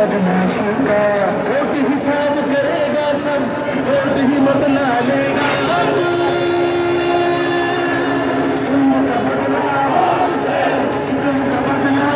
बदमाशों का वोट हिसाब करेगा सब, वोट ही बदला लेगा। सुन्न का बदला सितम का बदला।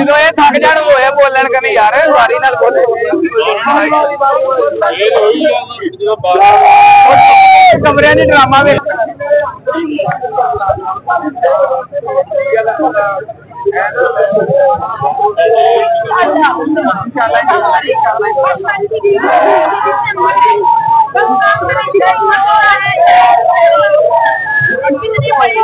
जो ये थक जान वो है बोलन का नहीं यार सारी नाल बोले कमरे ने ड्रामा में कितनी बड़ी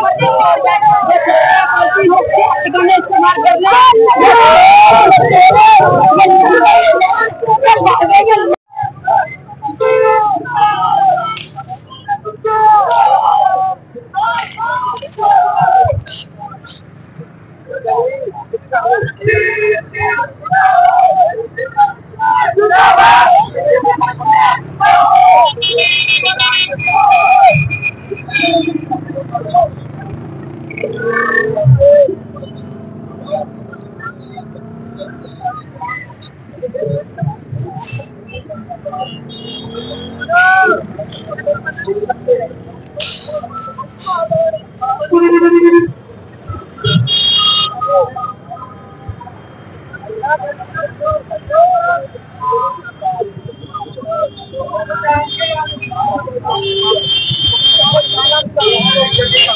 हेलो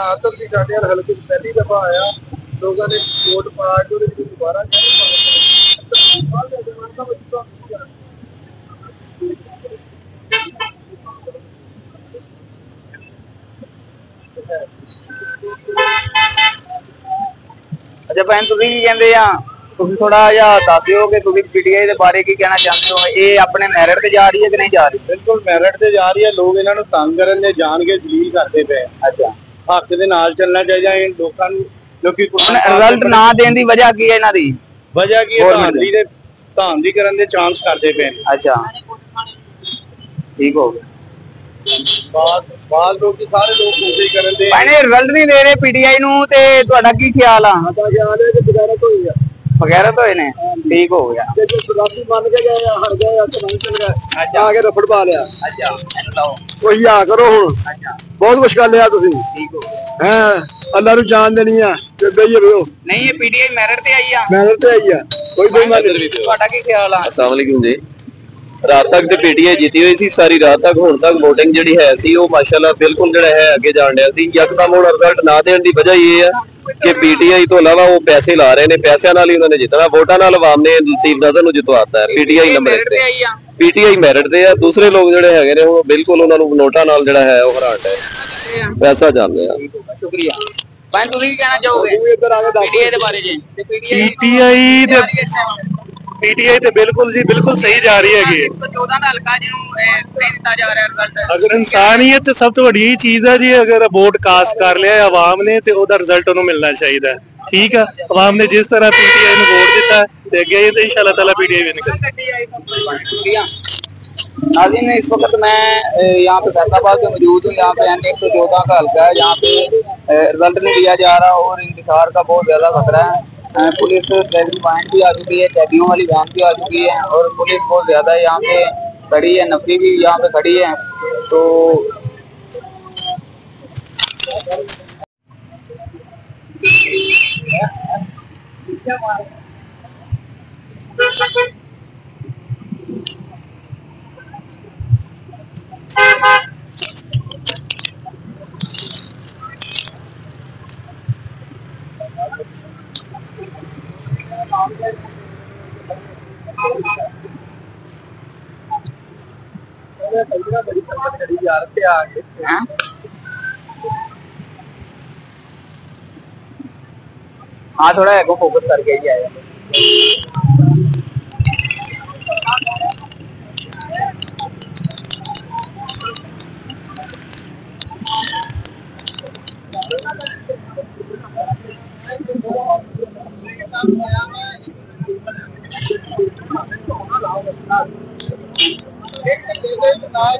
आतंक की साढ़े हल्के पहली दफा आया लोगों ने वोट पा के दोबारा अच्छा भैन तुसीं की कहंदे आ तुसीं थोड़ा जिहा दस दिओ कि तुसीं पीटीआई दे बारे की कहना चाहते हो ये अपने मैरिट ते जा रही है कि नहीं जा रही बिल्कुल मैरिट ते जा रही है लोग इन्हां नूं तंग करन दे जान के जलील करते पे अच्छा हक दे नाल चलना चाहिए इन लोकां नूं क्योंकि रिजल्ट ना देने की वजह की है इन्हां दी वजह की धांधली करन दे चांस करते पे अच्छा ठीक हो गया बाल लोग सारे लोग कोशिश करन दे मैंने रिजल्ट नहीं दे रहे पीटीआई नूं ते तुहाडा की ख्याल आ ख्याल है कि बगैरत होई है बगैरत होए ने ठीक हो गया जे सुरासी मान के गए हट गए तो नहीं चल गए अच्छा आके रफड़ पा लिया अच्छा बताओ कोई आ करो हुन अच्छा बहुत कुछ कर लिया तुसीं ठीक हो गया हैं अल्लाह नु जान देनी है ते बेइए रहो नहीं ये पीटीआई मेरिट ते आई आ मैरिट ते आई है कोई बेईमानी नहीं तुहाडा की ख्याल आ अस्सलाम वालेकुम जी रात तक ਤੇ ਪੀਟੀਆਈ ਜਿੱਤੀ ਹੋਈ ਸੀ ਸਾਰੀ ਰਾਤ ਤੱਕ ਹੁਣ ਤੱਕ VOTING ਜਿਹੜੀ ਹੈ ਸੀ ਉਹ ਮਾਸ਼ਾਅੱਲਾ ਬਿਲਕੁਲ ਜਿਹੜਾ ਹੈ ਅੱਗੇ ਜਾਣ ਰਿਹਾ ਸੀ ਯਕਦਮ ਹੁਣ ਰਿਜ਼ਲਟ ਨਾ ਦੇਣ ਦੀ ਵਜ੍ਹਾ ਇਹ ਹੈ ਕਿ ਪੀਟੀਆਈ ਤੋਂ ਇਲਾਵਾ ਉਹ ਪੈਸੇ ਲਾ ਰਹੇ ਨੇ ਪੈਸਿਆਂ ਨਾਲ ਹੀ ਉਹਨਾਂ ਨੇ ਜਿੱਤਣਾ ਵੋਟਾਂ ਨਾਲ ਆਵਾਮ ਨੇ ਲਤੀਫ ਨਜ਼ਰ ਨੂੰ ਜਿਤਵਾਤਾ ਹੈ ਪੀਟੀਆਈ ਨੰਬਰ 1 ਤੇ ਪੀਟੀਆਈ ਮੈਰਿਟ ਤੇ ਆ ਦੂਸਰੇ ਲੋਕ ਜਿਹੜੇ ਹੈਗੇ ਨੇ ਉਹ ਬਿਲਕੁਲ ਉਹਨਾਂ ਨੂੰ ਨੋਟਾਂ ਨਾਲ ਜਿਹੜਾ ਹੈ ਉਹ ਹਰਾਟ ਹੈ ਪੈਸਾ ਜਾਂਦੇ ਆ ਸ਼ੁਕਰੀਆ ਭਾਈ ਤੁਸੀਂ ਕੀ ਕਹਿਣਾ ਚਾਹੋਗੇ ਤੂੰ ਇੱਧਰ ਆ ਕੇ ਦੱਸ ਪੀਟੀਆਈ ਦੇ ਬਾਰੇ ਜੀ ਪੀਟੀਆਈ ਦੇ ਪੀਟੀਆਈ ਤੇ ਬਿਲਕੁਲ ਜੀ ਬਿਲਕੁਲ ਸਹੀ ਜਾ ਰਹੀ ਹੈਗੀ 14 ਦਾ ਹਲਕਾ ਜਿਹਨੂੰ ਨਹੀਂ ਦਿੱਤਾ ਜਾ ਰਿਹਾ ਰਿਜ਼ਲਟ ਅਗਰ ਇਨਸਾਨੀਅਤ ਸਭ ਤੋਂ ਵੱਡੀ ਚੀਜ਼ ਹੈ ਜੀ ਅਗਰ ਵੋਟ ਕਾਸਟ ਕਰ ਲਿਆ ਆਵਾਮ ਨੇ ਤੇ ਉਹਦਾ ਰਿਜ਼ਲਟ ਉਹਨੂੰ ਮਿਲਣਾ ਚਾਹੀਦਾ ਠੀਕ ਹੈ ਆਵਾਮ ਨੇ ਜਿਸ ਤਰ੍ਹਾਂ ਪੀਟੀਆਈ ਨੂੰ ਵੋਟ ਦਿੱਤਾ ਤੇ ਅੱਗੇ ਤੇ इंशाल्लाह ताला पीटीआई विन करेगी। नाज़रीन इस वक्त मैं यहाँ पे फैसलाबाद में मौजूद हूँ। यहाँ पे N114 का हल्का है जहाँ पे रिजल्ट नहीं दिया जा रहा और इंतजार का बहुत ज्यादा खतरा है। पुलिस ट्रैफिक पॉइंट भी आ चुकी है, कैदियों वाली वैन भी आ चुकी है और पुलिस बहुत ज्यादा यहाँ पे खड़ी है, नफरी भी यहाँ पे खड़ी है। तो हाँ थोड़ा एगो फोकस करके ही आया। ना